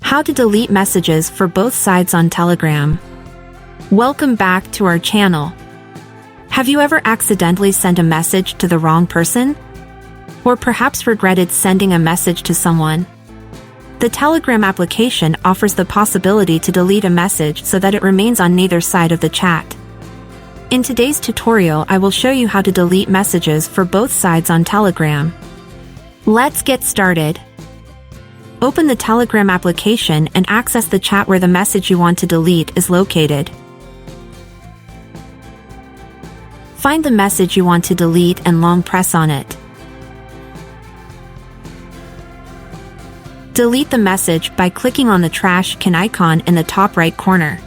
How to delete messages for both sides on Telegram. Welcome back to our channel. Have you ever accidentally sent a message to the wrong person? Or perhaps regretted sending a message to someone? The Telegram application offers the possibility to delete a message so that it remains on neither side of the chat. In today's tutorial, I will show you how to delete messages for both sides on Telegram. Let's get started. Open the Telegram application and access the chat where the message you want to delete is located. Find the message you want to delete and long press on it. Delete the message by clicking on the trash can icon in the top right corner.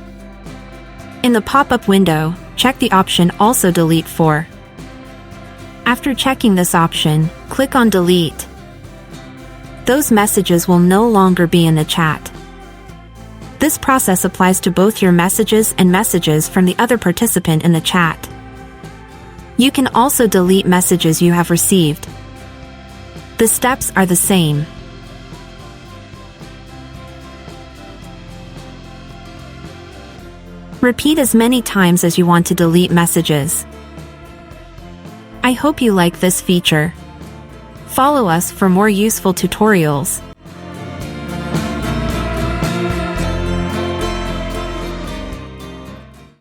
In the pop-up window, check the option Also Delete For. After checking this option, click on Delete. Those messages will no longer be in the chat. This process applies to both your messages and messages from the other participant in the chat. You can also delete messages you have received. The steps are the same. Repeat as many times as you want to delete messages. I hope you like this feature. Follow us for more useful tutorials.